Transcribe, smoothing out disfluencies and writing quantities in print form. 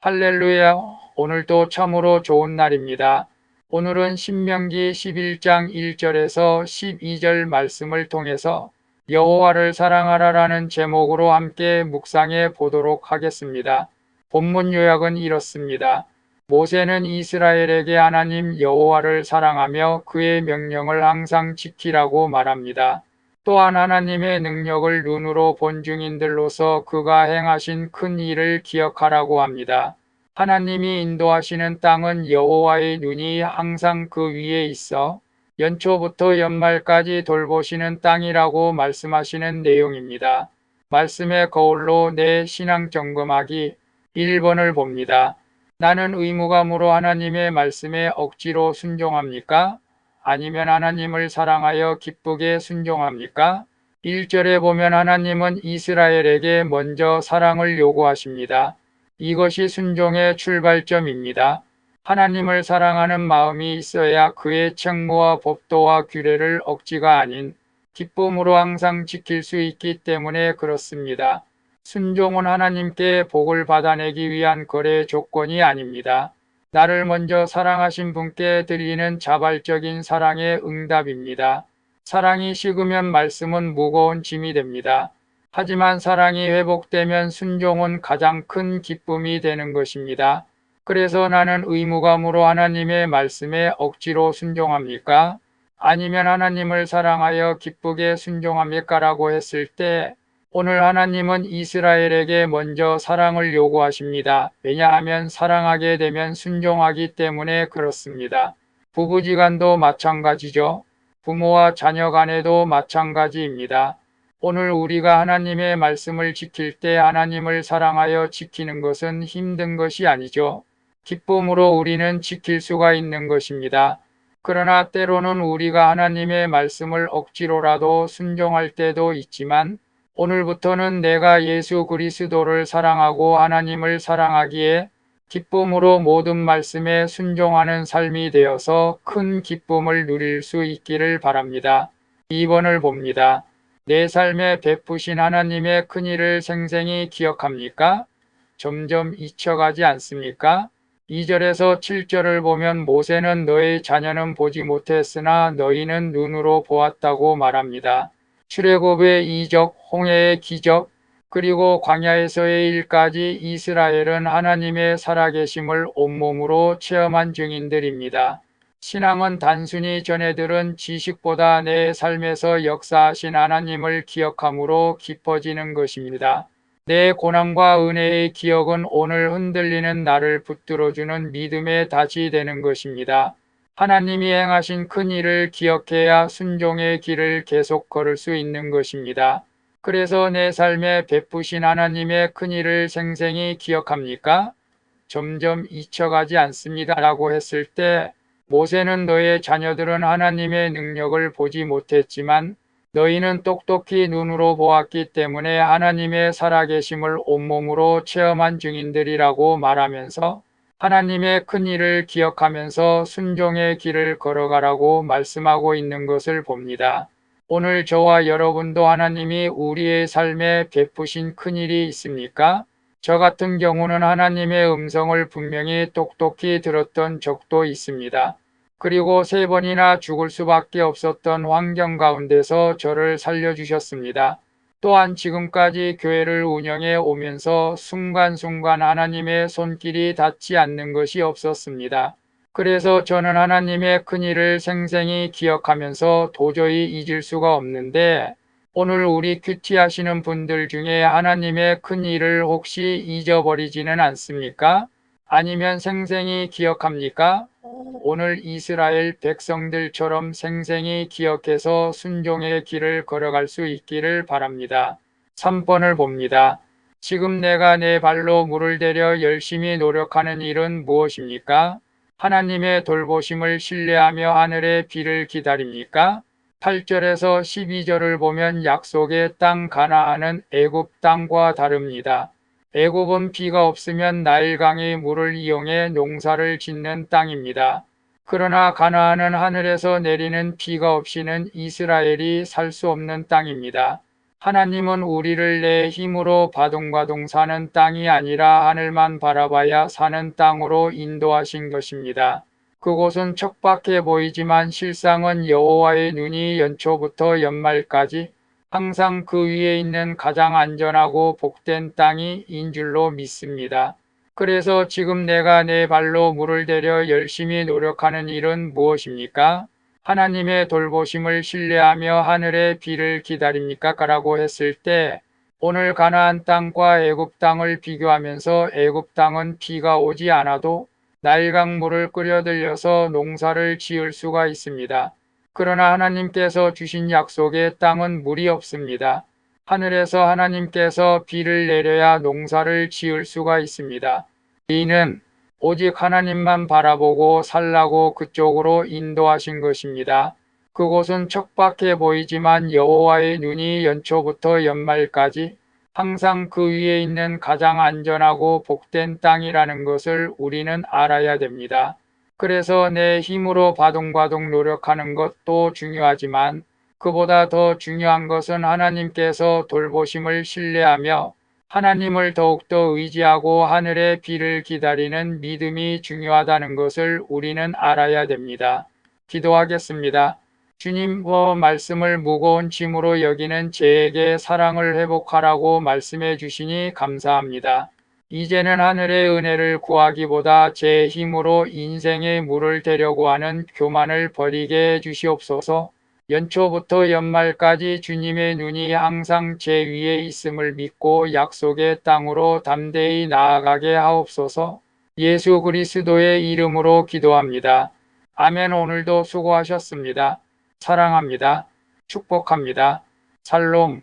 할렐루야. 오늘도 참으로 좋은 날입니다. 오늘은 신명기 11장 1절에서 12절 말씀을 통해서 여호와를 사랑하라라는 제목으로 함께 묵상해 보도록 하겠습니다. 본문 요약은 이렇습니다. 모세는 이스라엘에게 하나님 여호와를 사랑하며 그의 명령을 항상 지키라고 말합니다. 또한 하나님의 능력을 눈으로 본 증인들로서 그가 행하신 큰 일을 기억하라고 합니다. 하나님이 인도하시는 땅은 여호와의 눈이 항상 그 위에 있어 연초부터 연말까지 돌보시는 땅이라고 말씀하시는 내용입니다. 말씀의 거울로 내 신앙 점검하기 1번을 봅니다. 나는 의무감으로 하나님의 말씀에 억지로 순종합니까? 아니면 하나님을 사랑하여 기쁘게 순종합니까? 1절에 보면 하나님은 이스라엘에게 먼저 사랑을 요구하십니다. 이것이 순종의 출발점입니다. 하나님을 사랑하는 마음이 있어야 그의 책무와 법도와 규례를 억지가 아닌 기쁨으로 항상 지킬 수 있기 때문에 그렇습니다. 순종은 하나님께 복을 받아내기 위한 거래 조건이 아닙니다. 나를 먼저 사랑하신 분께 드리는 자발적인 사랑의 응답입니다. 사랑이 식으면 말씀은 무거운 짐이 됩니다. 하지만 사랑이 회복되면 순종은 가장 큰 기쁨이 되는 것입니다. 그래서 나는 의무감으로 하나님의 말씀에 억지로 순종합니까? 아니면 하나님을 사랑하여 기쁘게 순종합니까? 라고 했을 때 오늘 하나님은 이스라엘에게 먼저 사랑을 요구하십니다. 왜냐하면 사랑하게 되면 순종하기 때문에 그렇습니다. 부부지간도 마찬가지죠. 부모와 자녀 간에도 마찬가지입니다. 오늘 우리가 하나님의 말씀을 지킬 때 하나님을 사랑하여 지키는 것은 힘든 것이 아니죠. 기쁨으로 우리는 지킬 수가 있는 것입니다. 그러나 때로는 우리가 하나님의 말씀을 억지로라도 순종할 때도 있지만 오늘부터는 내가 예수 그리스도를 사랑하고 하나님을 사랑하기에 기쁨으로 모든 말씀에 순종하는 삶이 되어서 큰 기쁨을 누릴 수 있기를 바랍니다. 2번을 봅니다. 내 삶에 베푸신 하나님의 큰일을 생생히 기억합니까? 점점 잊혀가지 않습니까? 2절에서 7절을 보면 모세는 너의 자녀는 보지 못했으나 너희는 눈으로 보았다고 말합니다. 출애굽의 이적, 홍해의 기적, 그리고 광야에서의 일까지 이스라엘은 하나님의 살아계심을 온몸으로 체험한 증인들입니다. 신앙은 단순히 전해들은 지식보다 내 삶에서 역사하신 하나님을 기억함으로 깊어지는 것입니다. 내 고난과 은혜의 기억은 오늘 흔들리는 나를 붙들어주는 믿음의 닷이 되는 것입니다. 하나님이 행하신 큰 일을 기억해야 순종의 길을 계속 걸을 수 있는 것입니다. 그래서 내 삶에 베푸신 하나님의 큰 일을 생생히 기억합니까? 점점 잊혀가지 않습니다. 라고 했을 때 모세는 너의 자녀들은 하나님의 능력을 보지 못했지만 너희는 똑똑히 눈으로 보았기 때문에 하나님의 살아계심을 온몸으로 체험한 증인들이라고 말하면서 하나님의 큰 일을 기억하면서 순종의 길을 걸어가라고 말씀하고 있는 것을 봅니다. 오늘 저와 여러분도 하나님이 우리의 삶에 베푸신 큰 일이 있습니까? 저 같은 경우는 하나님의 음성을 분명히 똑똑히 들었던 적도 있습니다. 그리고 3번이나 죽을 수밖에 없었던 환경 가운데서 저를 살려주셨습니다. 또한 지금까지 교회를 운영해 오면서 순간순간 하나님의 손길이 닿지 않는 것이 없었습니다. 그래서 저는 하나님의 큰일을 생생히 기억하면서 도저히 잊을 수가 없는데 오늘 우리 큐티 하시는 분들 중에 하나님의 큰일을 혹시 잊어버리지는 않습니까? 아니면 생생히 기억합니까? 오늘 이스라엘 백성들처럼 생생히 기억해서 순종의 길을 걸어갈 수 있기를 바랍니다. 3번을 봅니다. 지금 내가 내 발로 물을 대려 열심히 노력하는 일은 무엇입니까? 하나님의 돌보심을 신뢰하며 하늘의 비를 기다립니까? 8절에서 12절을 보면 약속의 땅 가나안은 애굽 땅과 다릅니다. 애굽은 비가 없으면 나일강의 물을 이용해 농사를 짓는 땅입니다. 그러나 가나안은 하늘에서 내리는 비가 없이는 이스라엘이 살 수 없는 땅입니다. 하나님은 우리를 내 힘으로 바둥바둥 사는 땅이 아니라 하늘만 바라봐야 사는 땅으로 인도하신 것입니다. 그곳은 척박해 보이지만 실상은 여호와의 눈이 연초부터 연말까지 항상 그 위에 있는 가장 안전하고 복된 땅인 줄로 믿습니다. 그래서 지금 내가 내 발로 물을 대려 열심히 노력하는 일은 무엇입니까? 하나님의 돌보심을 신뢰하며 하늘의 비를 기다립니까? 라고 했을 때 오늘 가나안 땅과 애굽 땅을 비교하면서 애굽 땅은 비가 오지 않아도 나일강물을 끌어들여서 농사를 지을 수가 있습니다. 그러나 하나님께서 주신 약속의 땅은 물이 없습니다. 하늘에서 하나님께서 비를 내려야 농사를 지을 수가 있습니다. 이는 오직 하나님만 바라보고 살라고 그쪽으로 인도하신 것입니다. 그곳은 척박해 보이지만 여호와의 눈이 연초부터 연말까지 항상 그 위에 있는 가장 안전하고 복된 땅이라는 것을 우리는 알아야 됩니다. 그래서 내 힘으로 바둥바둥 노력하는 것도 중요하지만 그보다 더 중요한 것은 하나님께서 돌보심을 신뢰하며 하나님을 더욱더 의지하고 하늘의 비를 기다리는 믿음이 중요하다는 것을 우리는 알아야 됩니다. 기도하겠습니다. 주님, 말씀을 무거운 짐으로 여기는 제에게 사랑을 회복하라고 말씀해 주시니 감사합니다. 이제는 하늘의 은혜를 구하기보다 제 힘으로 인생의 물을 대려고 하는 교만을 버리게 해 주시옵소서. 연초부터 연말까지 주님의 눈이 항상 제 위에 있음을 믿고 약속의 땅으로 담대히 나아가게 하옵소서. 예수 그리스도의 이름으로 기도합니다. 아멘. 오늘도 수고하셨습니다. 사랑합니다. 축복합니다. 샬롬.